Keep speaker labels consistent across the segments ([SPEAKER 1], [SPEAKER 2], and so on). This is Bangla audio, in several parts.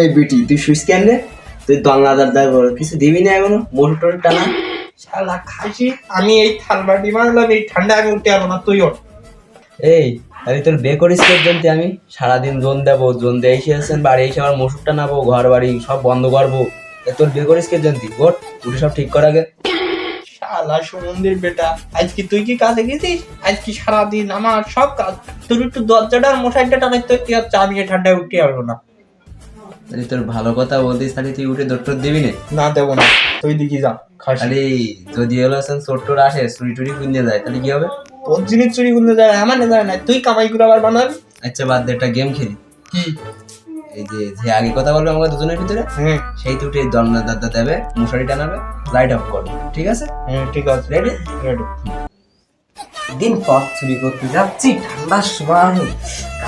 [SPEAKER 1] এই বিটি তুই সুইচ কেন রে? তুই দলনাদার দায় কিছু দিবি না এখনো মোটর টানা?
[SPEAKER 2] শালা খাসি, আমি এই থালবাটি মারলাম, এই ঠান্ডা আমি উঠতে পারবো না, তুই ওঠ।
[SPEAKER 1] এই আমি তোর বে করিস পর্যন্ত আমি সারাদিন জোন দেবো, জোন দিয়ে এসে আসছেন বাড়ি এসে আমার মসুর টানাবো, ঘর বাড়ি সব বন্ধ করবো। তোর বে করিস পর্যন্ত ওঠ, উঠে সব ঠিক কর আগে।
[SPEAKER 2] শালা সুমন্দির বেটা, আজকে তুই কি কাজে গেছিস? আজকে সারাদিন আমার সব কাজ, তোর একটু দরজাটার মশাইটা টানাইতে কি হচ্ছে, আমি এই ঠান্ডায় উঠতে পারবো না।
[SPEAKER 1] তাহলে তোর ভালো কথা বলতিস, তাহলে তুই উঠে দৌড় দিবি না?
[SPEAKER 2] না দেবো না, তুই দিকে যা খাসি।
[SPEAKER 1] খালি যদি হলো চোর টোর আসে চুরি টুরি কিনে যায় তাহলে কি হবে?
[SPEAKER 2] তোর জিনিস চুরি করতে যায় আমার না যায় না, তুই কামাই করে আবার বানাবি।
[SPEAKER 1] আচ্ছা বাদ দে, একটা গেম খেলি।
[SPEAKER 2] কি?
[SPEAKER 1] এই যে যে আগে কথা বলবে আমাকে দুজনের ভিতরে,
[SPEAKER 2] হ্যাঁ
[SPEAKER 1] সেই দুটো দলনা দাদা দেবে, মশারি টানাবে, লাইট অফ করবে, ঠিক আছে?
[SPEAKER 2] হ্যাঁ ঠিক আছে,
[SPEAKER 1] রেডি?
[SPEAKER 2] রেডি।
[SPEAKER 3] দিন পথ চুরি করতে যাচ্ছি ঠান্ডার সময়,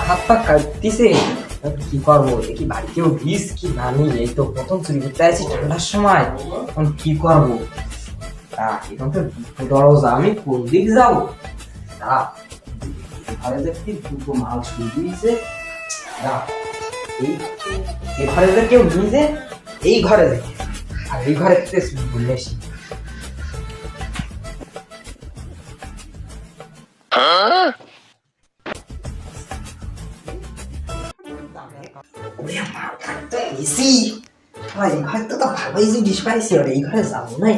[SPEAKER 3] হাত পা কাটতিছে, কি করবো দেখি বাড়িতেও ভিজ কি নামি, এই তো প্রথম চুরি করতে আসছি ঠান্ডার সময়, এখন কি করবো? এখন তো দরজা, আমি কোন দিক যাবো? ঘরে দেখি দুটো মাল শুরু দিয়েছে, এই ঘরে যে কেউ নিজে, এই ঘরে দেখি, আর এই ঘরে থেকে শুরু করলে আসি। ভালোই জিনিস পাইছি, এই ঘরে যাবো না,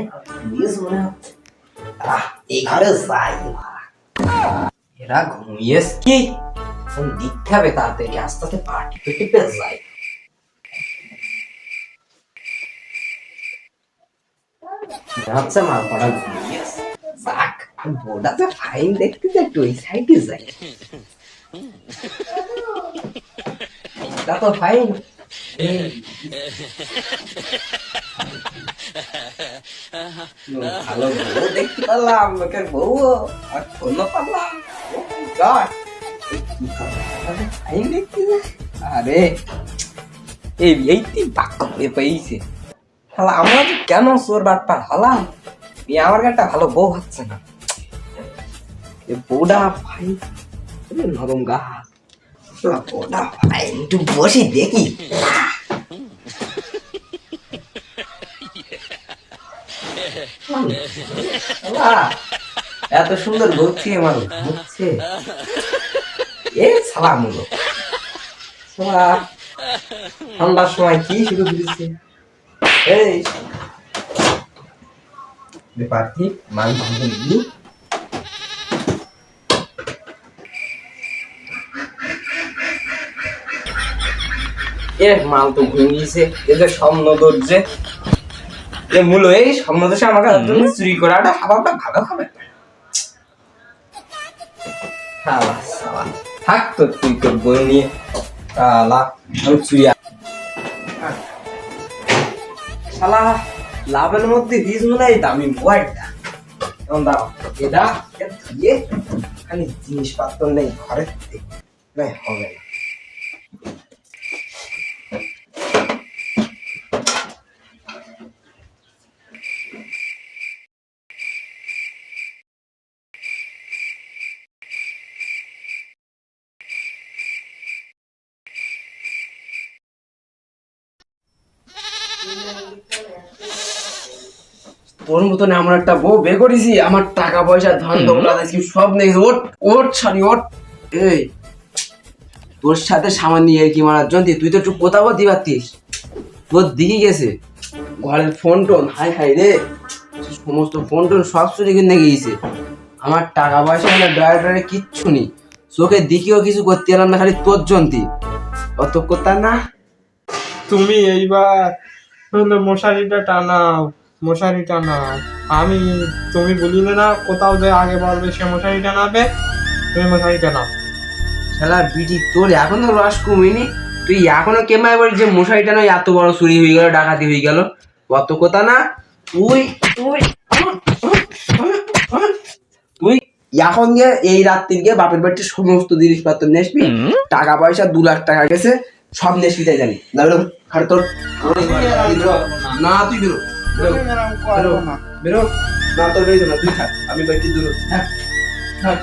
[SPEAKER 3] এই ঘরে যাই। এরা ঘুমিয়েছে কি, দেখতে হবে তাড়াতাড়ি, আস্তে আস্তে পার্টি পেতে যাই। আচ্ছা মা পড়া ঘুমিয়েছে, যাক বোর্ডা তো ফাইন দেখতে, একটু ওই সাইডে যাই। তা তো ফাইন, ভালো বউ দেখতে পারলাম, লোকের বউ আর ফোনও পারলাম। ফাইন দেখতে, আরে এই বাক্য হয়ে পেয়েছে। আমরা যে কেন চোর বাটপার হলাম, আমার একটা ভালো বউ হচ্ছে না, বউটা ভাই নরম গা, বউটা ভাই একটু বসি দেখি। এত সুন্দর ঘুরছি আমার হচ্ছে এ সালা মুলো, ঠান্ডার সময় কি শুরু করেছে? এই পার্টি মান ভাঙি, এ মাল তো ঘুমিয়েছে, এদের স্বপ্ন ধরছে, এ মূল এই স্বপ্ন দোষে আমাকে চুরি করাটা স্বভাবটা ভালো হবে। থাক তো তুই তোর বই নিয়ে, আমি চুরি। শালা লাভের মধ্যে বীজ মনে হয় দামি মোবাইলটা, এখন দাও এটা দিয়ে খালি জিনিসপত্র নেই ঘরে হবে না। তোর মতন এমন একটা বউ বে করেছি, আমার টাকা পয়সা ধন দৌলত সব নেই। ওট ওট সারি ওট। এই তোর সাথে সামান্য আর কি মারার জন্য তুই তো একটু কোথাও বলতে পারতিস, তোর দিকে গেছে ঘরের ফোন টোন, হাই হাই রে সমস্ত ফোন টোন সব চুরি কিনে গিয়েছে। আমার টাকা পয়সা মানে ডয়ারে কিচ্ছু নেই, চোখের দিকেও কিছু করতে পারলাম না, খালি তোর জন্তি অত করতাম না।
[SPEAKER 2] তুমি এইবার মশারিটা টানাও, মশারি টানাও। আমি তুমি বলিলে না কোথাও যে আগে বলবে সে মশারি টানাবে, তুমি মশারি টানাও।
[SPEAKER 3] শালা বিটি তোর এখনো রস কমিনি, তুই এখনো কেমায় বলি যে মশারি টানো, এত বড় চুরি হয়ে গেল, ডাকাতি হয়ে গেল, অত কথা না। তুই তুই তুই এখন গিয়ে এই রাত্রি গিয়ে বাপের বাড়িতে সমস্ত জিনিসপত্র নিয়ে আসবি, টাকা পয়সা 2 লাখ টাকা গেছে সব নিয়ে আসবি, তাই জানি না। তোর না তুই বেরো বেরো বেরো না, তোর বেরো না, তুই থাক, আমি বাড়িতে দূর। হ্যাঁ হ্যাঁ